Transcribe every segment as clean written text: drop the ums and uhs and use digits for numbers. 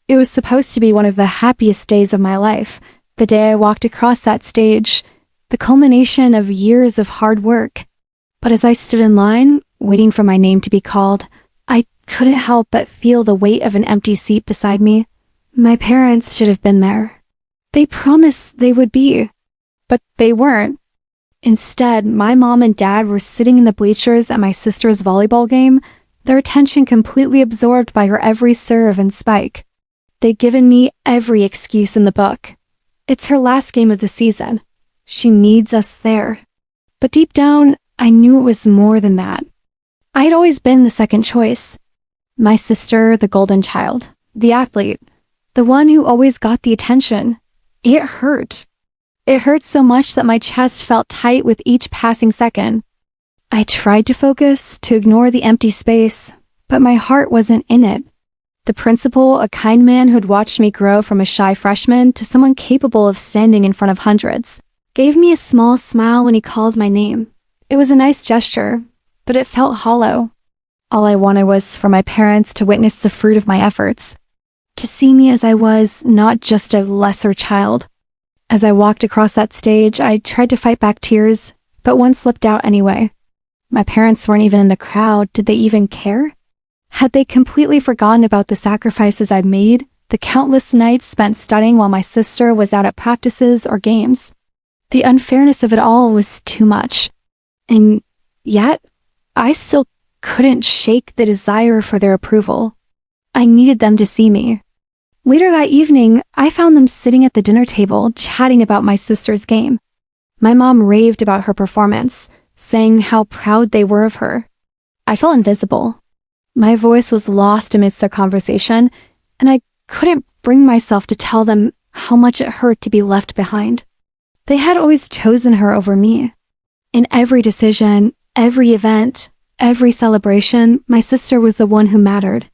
It was supposed to be one of the happiest days of my life, the day I walked across that stage, the culmination of years of hard work. But as I stood in line, waiting for my name to be called, I couldn't help but feel the weight of an empty seat beside me. My parents should have been there. They promised they would be, but they weren't. Instead, my mom and dad were sitting in the bleachers at my sister's volleyball game, their attention completely absorbed by her every serve and spike. They'd given me every excuse in the book. It's her last game of the season. She needs us there. But deep down, I knew it was more than that. I'd always been the second choice. My sister, the golden child, the athlete, the one who always got the attention. It hurt. It hurt so much that my chest felt tight with each passing second. I tried to focus, to ignore the empty space, but my heart wasn't in it. The principal, a kind man who'd watched me grow from a shy freshman to someone capable of standing in front of hundreds, gave me a small smile when he called my name. It was a nice gesture, but it felt hollow. All I wanted was for my parents to witness the fruit of my efforts, to see me as I was, not just a lesser child. As I walked across that stage, I tried to fight back tears, but one slipped out anyway. My parents weren't even in the crowd. Did they even care? Had they completely forgotten about the sacrifices I'd made, the countless nights spent studying while my sister was out at practices or games? The unfairness of it all was too much. And yet, I still couldn't shake the desire for their approval. I needed them to see me. Later that evening, I found them sitting at the dinner table chatting about my sister's game. My mom raved about her performance, saying how proud they were of her. I felt invisible. My voice was lost amidst their conversation, and I couldn't bring myself to tell them how much it hurt to be left behind. They had always chosen her over me. In every decision, every event, every celebration, my sister was the one who mattered.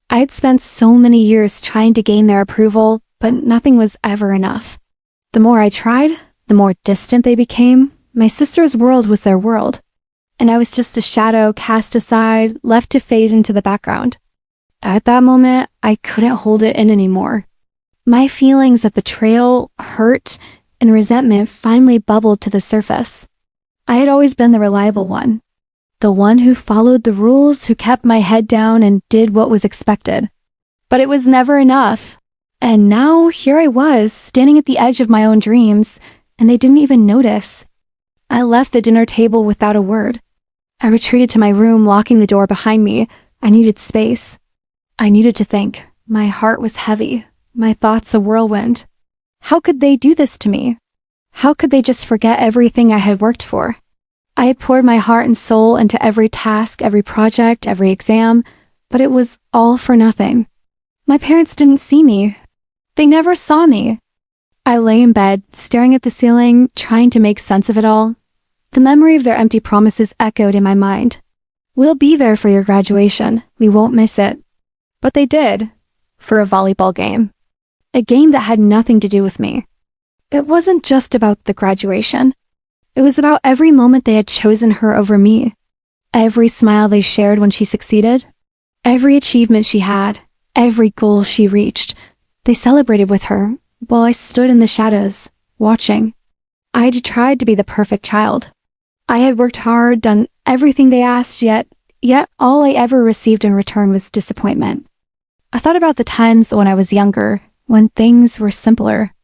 I had spent so many years trying to gain their approval, but nothing was ever enough. The more I tried, the more distant they became. My sister's world was their world, and I was just a shadow cast aside, left to fade into the background. At that moment, I couldn't hold it in anymore. My feelings of betrayal, hurt, and resentment finally bubbled to the surface. I had always been the reliable one. The one who followed the rules, who kept my head down and did what was expected. But it was never enough. And now here I was, standing at the edge of my own dreams, and they didn't even notice. I left the dinner table without a word. I retreated to my room, locking the door behind me. I needed space. I needed to think. My heart was heavy, my thoughts a whirlwind. How could they do this to me? How could they just forget everything I had worked for? I had poured my heart and soul into every task, every project, every exam, but it was all for nothing. My parents didn't see me. They never saw me. I lay in bed, staring at the ceiling, trying to make sense of it all. The memory of their empty promises echoed in my mind. We'll be there for your graduation. We won't miss it. But they did, for a volleyball game. A game that had nothing to do with me. It wasn't just about the graduation. It was about every moment they had chosen her over me. Every smile they shared when she succeeded. Every achievement she had. Every goal she reached. They celebrated with her, while I stood in the shadows, watching. I had tried to be the perfect child. I had worked hard, done everything they asked, yet all I ever received in return was disappointment. I thought about the times when I was younger, when things were simpler.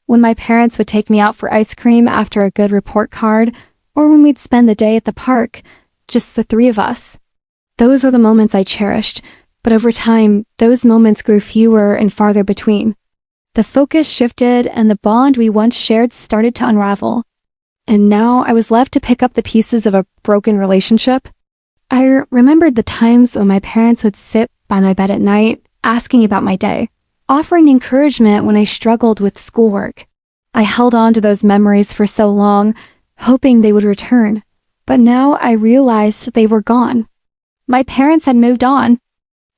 When my parents would take me out for ice cream after a good report card, or when we'd spend the day at the park, just the three of us. Those were the moments I cherished, but over time, those moments grew fewer and farther between. The focus shifted and the bond we once shared started to unravel. And now I was left to pick up the pieces of a broken relationship. I remembered the times when my parents would sit by my bed at night, asking about my day, offering encouragement when I struggled with schoolwork. I held on to those memories for so long, hoping they would return. But now I realized they were gone. My parents had moved on.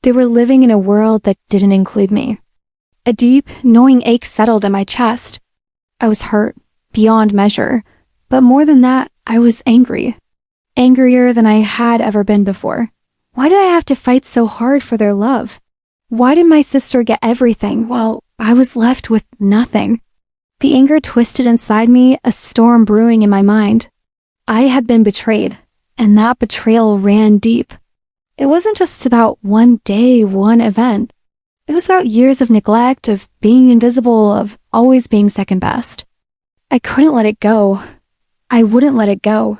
They were living in a world that didn't include me. A deep, gnawing ache settled in my chest. I was hurt, beyond measure. But more than that, I was angry. Angrier than I had ever been before. Why did I have to fight so hard for their love? Why did my sister get everything while I was left with nothing? The anger twisted inside me, a storm brewing in my mind. I had been betrayed, and that betrayal ran deep. It wasn't just about one day, one event. It was about years of neglect, of being invisible, of always being second best. I couldn't let it go. I wouldn't let it go.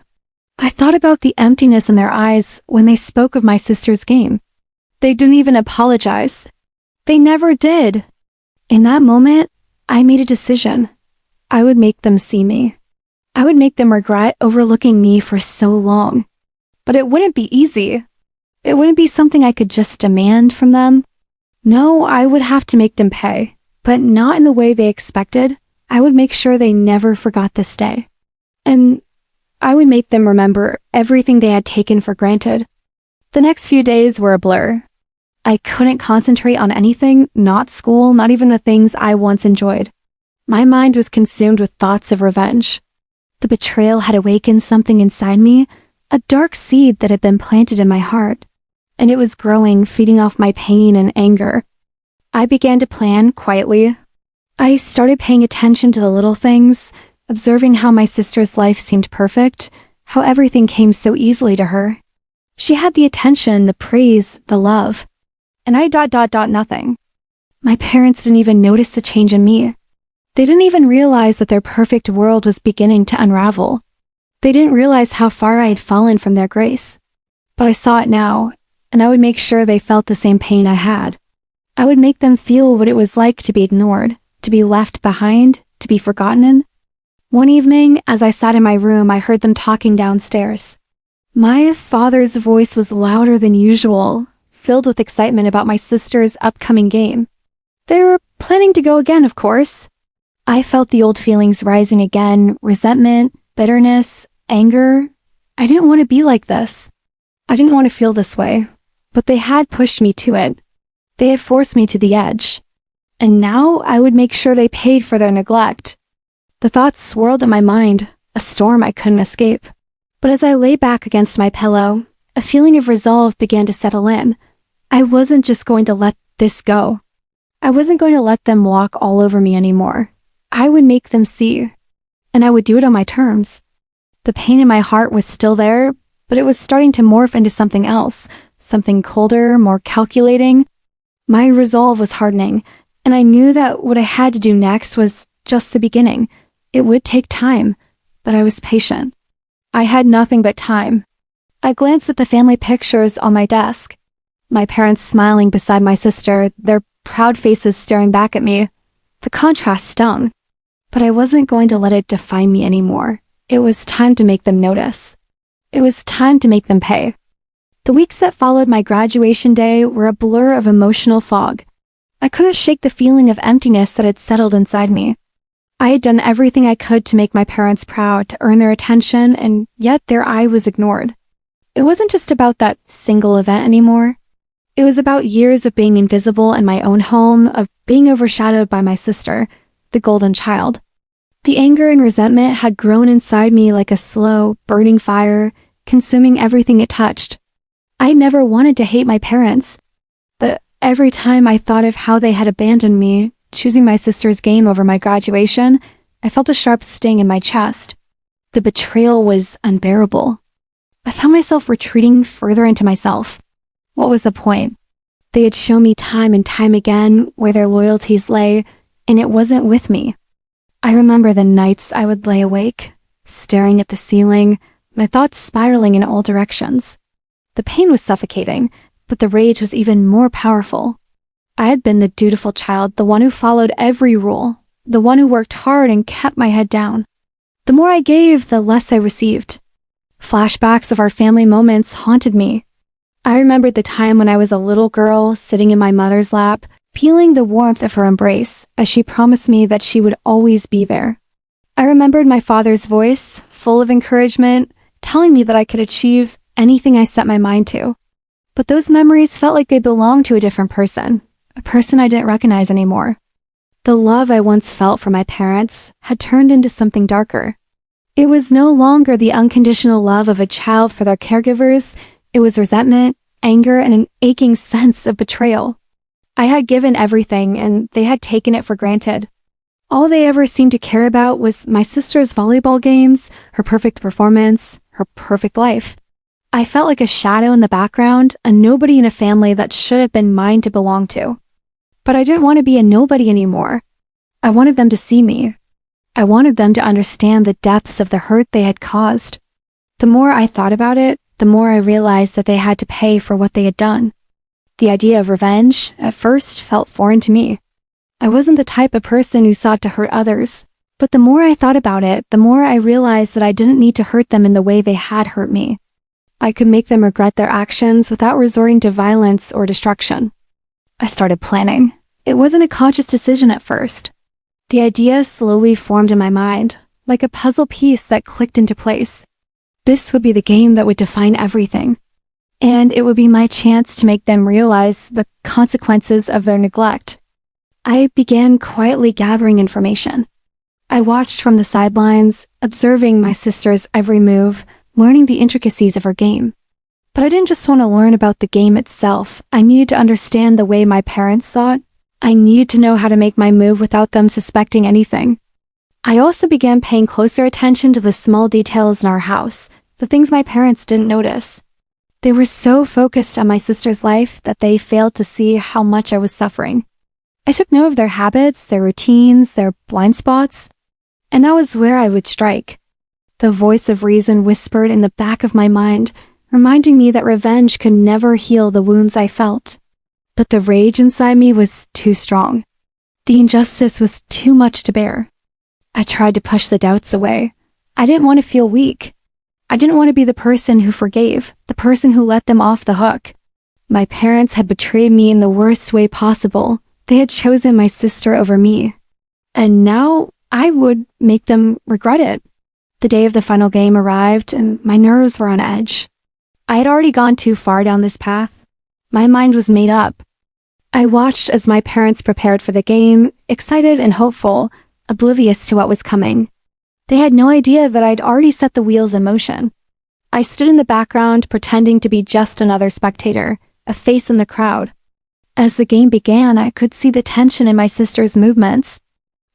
I thought about the emptiness in their eyes when they spoke of my sister's game. They didn't even apologize. They never did. In that moment, I made a decision. I would make them see me. I would make them regret overlooking me for so long. But it wouldn't be easy. It wouldn't be something I could just demand from them. No, I would have to make them pay, but not in the way they expected. I would make sure they never forgot this day. And I would make them remember everything they had taken for granted. The next few days were a blur. I couldn't concentrate on anything, not school, not even the things I once enjoyed. My mind was consumed with thoughts of revenge. The betrayal had awakened something inside me, a dark seed that had been planted in my heart, and it was growing, feeding off my pain and anger. I began to plan quietly. I started paying attention to the little things, observing how my sister's life seemed perfect, how everything came so easily to her. She had the attention, the praise, the love. And I nothing. My parents didn't even notice the change in me. They didn't even realize that their perfect world was beginning to unravel. They didn't realize how far I had fallen from their grace. But I saw it now, and I would make sure they felt the same pain I had. I would make them feel what it was like to be ignored, to be left behind, to be forgotten. One evening, as I sat in my room, I heard them talking downstairs. My father's voice was louder than usual, filled with excitement about my sister's upcoming game. They were planning to go again, of course. I felt the old feelings rising again, resentment, bitterness, anger. I didn't want to be like this. I didn't want to feel this way, but they had pushed me to it. They had forced me to the edge. And now I would make sure they paid for their neglect. The thoughts swirled in my mind, a storm I couldn't escape. But as I lay back against my pillow, a feeling of resolve began to settle in. I wasn't just going to let this go. I wasn't going to let them walk all over me anymore. I would make them see, and I would do it on my terms. The pain in my heart was still there, but it was starting to morph into something else, something colder, more calculating. My resolve was hardening, and I knew that what I had to do next was just the beginning. It would take time, but I was patient. I had nothing but time. I glanced at the family pictures on my desk. My parents smiling beside my sister, their proud faces staring back at me. The contrast stung, but I wasn't going to let it define me anymore. It was time to make them notice. It was time to make them pay. The weeks that followed my graduation day were a blur of emotional fog. I couldn't shake the feeling of emptiness that had settled inside me. I had done everything I could to make my parents proud, to earn their attention, and yet their eye was ignored. It wasn't just about that single event anymore. It was about years of being invisible in my own home, of being overshadowed by my sister, the golden child. The anger and resentment had grown inside me like a slow, burning fire, consuming everything it touched. I never wanted to hate my parents, but every time I thought of how they had abandoned me, choosing my sister's game over my graduation, I felt a sharp sting in my chest. The betrayal was unbearable. I found myself retreating further into myself. What was the point? They had shown me time and time again where their loyalties lay, and it wasn't with me. I remember the nights I would lay awake, staring at the ceiling, my thoughts spiraling in all directions. The pain was suffocating, but the rage was even more powerful. I had been the dutiful child, the one who followed every rule, the one who worked hard and kept my head down. The more I gave, the less I received. Flashbacks of our family moments haunted me. I remembered the time when I was a little girl sitting in my mother's lap, feeling the warmth of her embrace as she promised me that she would always be there. I remembered my father's voice, full of encouragement, telling me that I could achieve anything I set my mind to. But those memories felt like they belonged to a different person, a person I didn't recognize anymore. The love I once felt for my parents had turned into something darker. It was no longer the unconditional love of a child for their caregivers. It was resentment, anger, and an aching sense of betrayal. I had given everything and they had taken it for granted. All they ever seemed to care about was my sister's volleyball games, her perfect performance, her perfect life. I felt like a shadow in the background, a nobody in a family that should have been mine to belong to. But I didn't want to be a nobody anymore. I wanted them to see me. I wanted them to understand the depths of the hurt they had caused. The more I thought about it, the more I realized that they had to pay for what they had done. The idea of revenge, at first, felt foreign to me. I wasn't the type of person who sought to hurt others, but the more I thought about it, the more I realized that I didn't need to hurt them in the way they had hurt me. I could make them regret their actions without resorting to violence or destruction. I started planning. It wasn't a conscious decision at first. The idea slowly formed in my mind, like a puzzle piece that clicked into place. This would be the game that would define everything. And it would be my chance to make them realize the consequences of their neglect. I began quietly gathering information. I watched from the sidelines, observing my sister's every move, learning the intricacies of her game. But I didn't just want to learn about the game itself. I needed to understand the way my parents thought. I needed to know how to make my move without them suspecting anything. I also began paying closer attention to the small details in our house, the things my parents didn't notice. They were so focused on my sister's life that they failed to see how much I was suffering. I took note of their habits, their routines, their blind spots, and that was where I would strike. The voice of reason whispered in the back of my mind, reminding me that revenge could never heal the wounds I felt. But the rage inside me was too strong. The injustice was too much to bear. I tried to push the doubts away. I didn't want to feel weak. I didn't want to be the person who forgave, the person who let them off the hook. My parents had betrayed me in the worst way possible. They had chosen my sister over me. And now I would make them regret it. The day of the final game arrived and my nerves were on edge. I had already gone too far down this path. My mind was made up. I watched as my parents prepared for the game, excited and hopeful, oblivious to what was coming. They had no idea that I'd already set the wheels in motion. I stood in the background, pretending to be just another spectator, a face in the crowd. As the game began, I could see the tension in my sister's movements.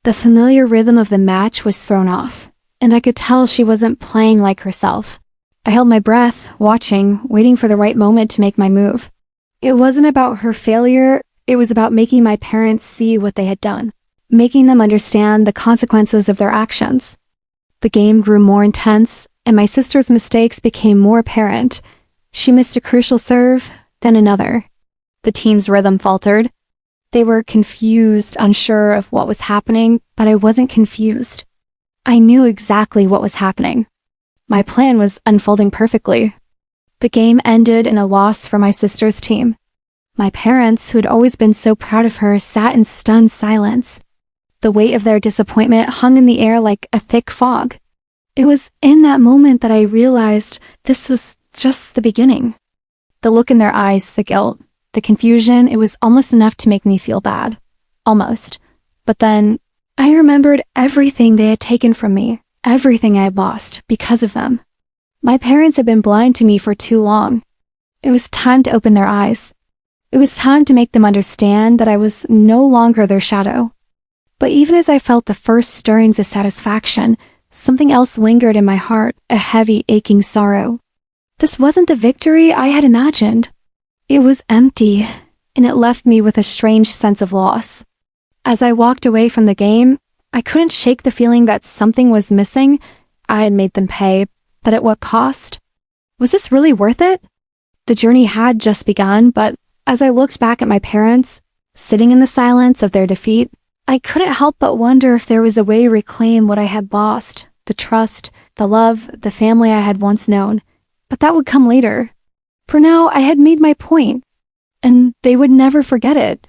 The familiar rhythm of the match was thrown off, and I could tell she wasn't playing like herself. I held my breath, watching, waiting for the right moment to make my move. It wasn't about her failure, it was about making my parents see what they had done, making them understand the consequences of their actions. The game grew more intense, and my sister's mistakes became more apparent. She missed a crucial serve, then another. The team's rhythm faltered. They were confused, unsure of what was happening, but I wasn't confused. I knew exactly what was happening. My plan was unfolding perfectly. The game ended in a loss for my sister's team. My parents, who had always been so proud of her, sat in stunned silence. The weight of their disappointment hung in the air like a thick fog. It was in that moment that I realized this was just the beginning. The look in their eyes, the guilt, the confusion, it was almost enough to make me feel bad. Almost. But then, I remembered everything they had taken from me, everything I had lost, because of them. My parents had been blind to me for too long. It was time to open their eyes. It was time to make them understand that I was no longer their shadow. But even as I felt the first stirrings of satisfaction, something else lingered in my heart, a heavy, aching sorrow. This wasn't the victory I had imagined. It was empty, and it left me with a strange sense of loss. As I walked away from the game, I couldn't shake the feeling that something was missing. I had made them pay, but at what cost? Was this really worth it? The journey had just begun, but as I looked back at my parents, sitting in the silence of their defeat, I couldn't help but wonder if there was a way to reclaim what I had lost, the trust, the love, the family I had once known. But that would come later. For now, I had made my point, and they would never forget it.